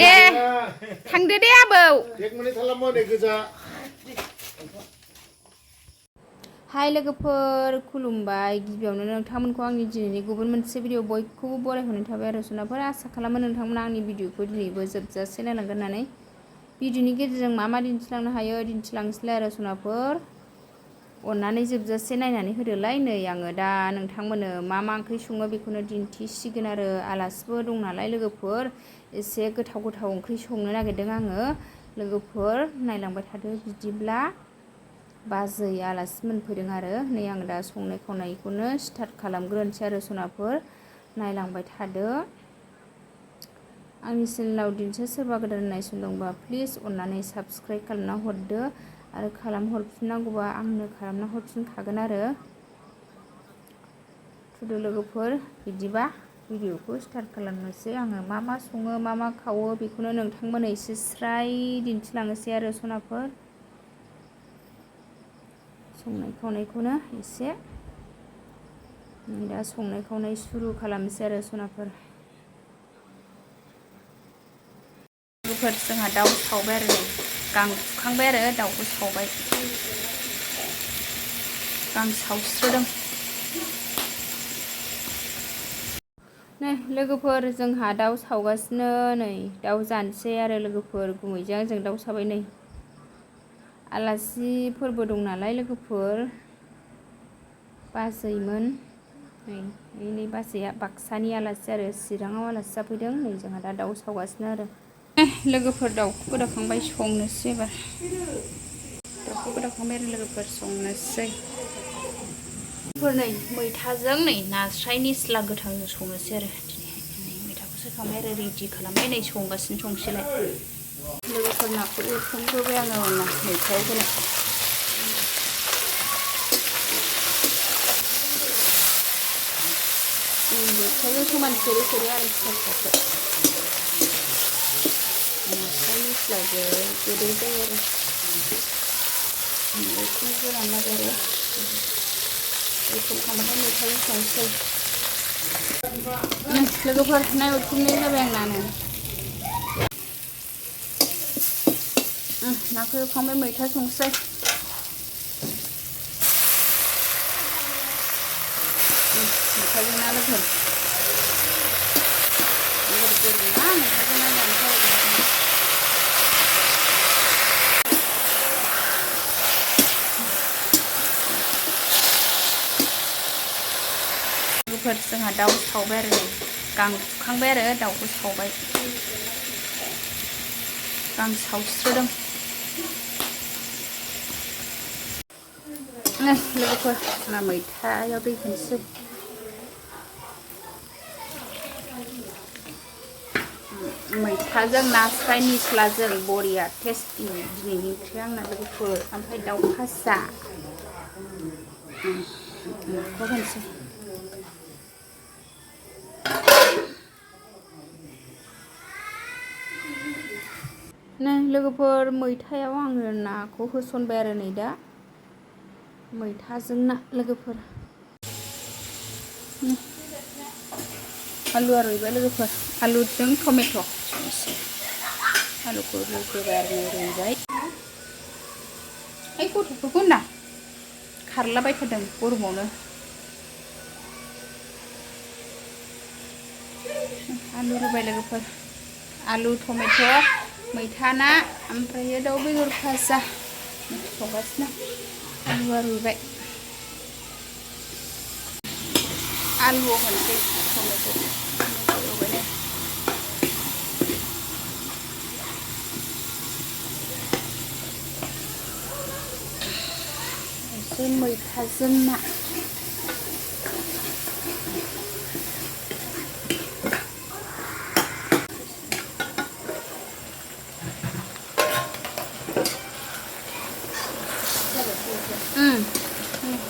दे थांदो दे आबौ हाय लोगोफोर खुलुमबाय गिबियावनो नोंथांमोनखौ आंनि दिनैनि गुबुन मोनसे भिडिअ बयखौबो बरायहरनाय थाबाय आरो सुनाफोर आसा खालामो नोंथांमोना आंनि भिडिअखौ दिनैबो जोबजासे नायलांगोन होननानै भिडिअनि गेजेरजों मा मा दिन्थिलांनो हायो दिन्थिलांसैलाय आरो सुनाफोर अननानै जोबजासे नायनानै होदोलाय नै आङो दा नोंथांमोननो मा मा ओंख्रि सङो बेखौनो दिन्थिसिगोन आरो आलासिबो दं नालाय लोगोफोर एसे गोथाव गोथाव ओंख्रि संनो नागिरदों आङो लोगोफोर नायलांबाय थादो बिदिब्ला बाजै आलासि मोनफैदों आरो नै आं दा संनाय खावनायखौनो स्टार्ट खालामग्रोनोसै आरो सनाफोर नायलांबाय थादो आंनि चेनेलाव दिनैसो सोरबा गोदान नायसन दंबा प्लिज अननानै साबस्क्राइब खालामना हरदो आरो खालामहरफिननांगौबा आंनो खालामना हरफिनखागोन आरो थुदो लोगोफोर बिदिबा भिडिअखौ स्टार्ट खालामनोसै आङो मा मा सङो मा मा खावो बेखौनो नोंथांमोननो एसे स्राय दिन्थिलांनोसै आरो सनाफोर संनाय खावनायखौनो एसे दा संनाय खावनाय सुरु खालामनोसै आरो सनाफोर जोंहा दाउ सावबाय आरो गां फुखांबाय आरो दाउखौ सावबाय गां सावस्रोदों नै लोगोफोर जोंहा दाउ सावगासिनो नै दाउ जानोसै आरो लोगोफोर गुमैजों जों दाउ सावबाय नै आलासिफोरबो दं नालाय लोगोफोर बाजैमोन नै बाजैया बाक्सानि आलासि आरो चिराङाव आलासि जाफैदों नै जोंहा दा दाउ सावगासिनो आरो लोगोफोर दाउखौ गोदाखांबाय संनोसै एबार दाउखौ गोदाखांबाय आरो लोगोफोर संनोसै नै मैथाजों नै नास्राय निस्ला गोथांजों संनोसै आरो दिनैहाय मैथाखौ सोखांबाय आरो रेडि खालामबाय नै संगासिनो संसैलाय लोगोफोर नाखौ एवथ्रमग्रोबाय आङो मैथायाव होनो मैथाजों समान सेरे सेरे आरो फिसा नास्राय निस्लाजों गोदै जायो आरो मैथाजों गोरान नागिरो एवथ्रमखांबाथाय मैथाजों संसै लोगोफोर ना एवथ्रमनाय जाबाय आंनानो नाखौ एवखांबाय मैथा संसै मैथाजों ना लोगोफोर ना मैथाजों ना जानोसै लोगोफोर जोंहा दाउ सावबाय आरो गां फुखांबाय आरो दाउखौ सावबाय गां सावस्रोदों लोगोफोर ना मैथायाव दै होनोसै मैथाजों नास्राय निस्लाजों बरिया टेस्टि दिनैनि ओंख्रिया आंना लोगोफोर ओमफ्राय दाउ फाजा नाखौ होनोसै नै लोगोफोर मैथायाव आङो नाखौ होसनबाय आरो नै दा मैथाजों ना लोगोफोर आलुआ रुइबाय लोगोफोर आलुजों टमेट' संनोसै आलुखौ रुग्रोबाय आरो रुइबाय गथ'फोरखौ होनदां खारलाबायथारदों गरमावनो आलु रुबाय लोगोफोर आलु टमेट' मैथा ना ओमफ्राय दाउ बेदर भाजा संगासिनो आलुआ रुइबाय आलुआव होनोसै टमेट' रुबाय एसे मैथाजों ना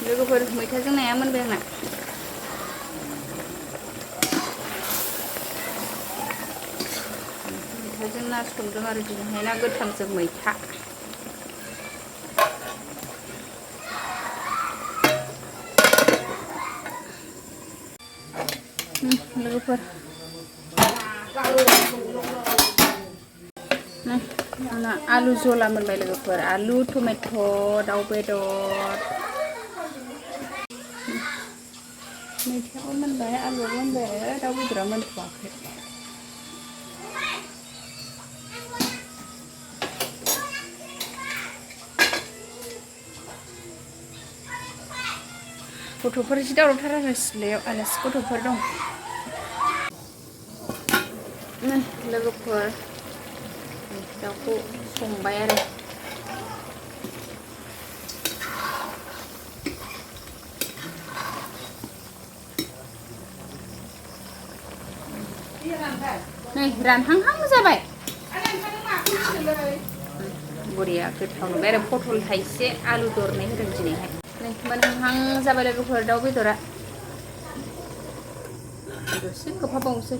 लोगोफोर मैथाजों नाया मोनबाय आंना मैथाजों ना संदों आरो दिनैहाय ना गोथांजों मैथा लोगोफोर आलु जला मोनबाय लोगोफोर आलु टमेट' दाउ बेदर मैथायाबो मोनबाय आलुआबो मोनबाय आरो दाउ बेदरा मोनथ'वाखै गथ'फोर एसे दावरावथार आरो सिथ्लायाव आलासि गथ'फोर दं लोगोफोर दाउखौ संबाय आरो नै रानहांहां जाबाय बुरिया गोथाव नुबाय आरो पटल थाइसे आलु दरनै होदों दिनैहाय नै मोनहांहां जाबाय लोगोफोर दाउ बेदरा दसे खोबहाबावनोसै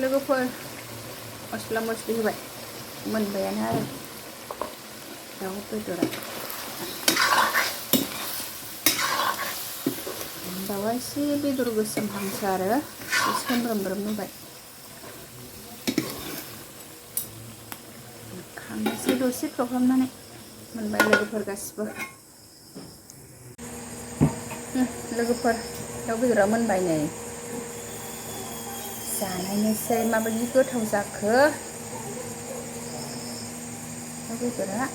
लोगोफोर मस्ला मस्लि होबाय मोनबायानो आरो दाउ बेदरा दाउआ एसे बेदर गोसोम हांसो आरो सोमब्रोमब्रोम नुबाय खांनोसै दसे खोबहाबनानै मोनबाय लोगोफोर गासिबो लोगोफोर दाउ बेदरा मोनबाय नै जानायनोसै माबायदि गोथाव जाखो दाउ बेदरा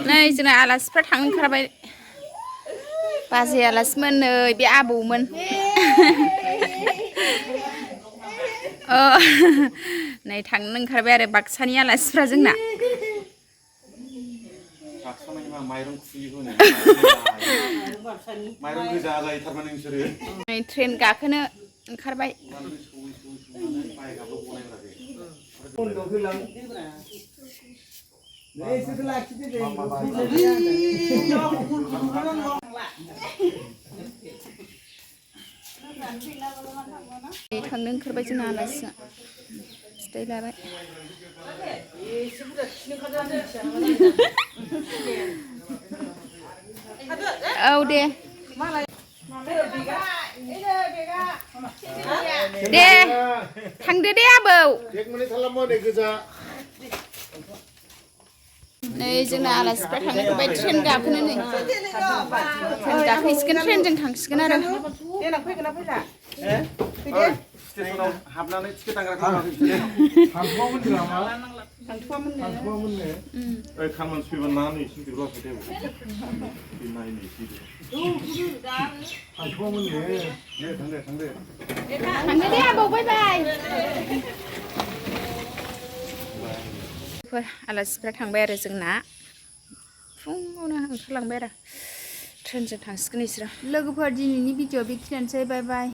नै जोंना आलासिफ्रा थांनो ओंखारबाय बाजै आलासिमोन नै बे आबौमोन नै थांनो ओंखारबाय आरो बाक्सानि आलासिफ्रा जोंना नै ट्रेन गाखोनो ओंखारबाय थांनो ओंखारबाय जोंना आलासिया फिथाइ लाबाय औ दे दे थांदो दे आबौ नै जोंना आलासिफ्रा थांनो ओंखारबाय ट्रेन गाखोनो नै ट्रेन गाखोसिगोन ट्रेनजों थांसिगोन आरो स्टेशनाव हाबनानै टिकेट दानग्राखौ खामानि फैबा ना नै सिंग्रा फैदों थांदो दे आबौ बाय बाय आलासिफ्रा थांबाय आरो जोंना फुङावनो ओंखारलांबाय आरो ट्रेनजों थांसिगोन बिसोरो लोगोफोर दिनैनि भिडिअ बेखिनियानोसै बाय बाय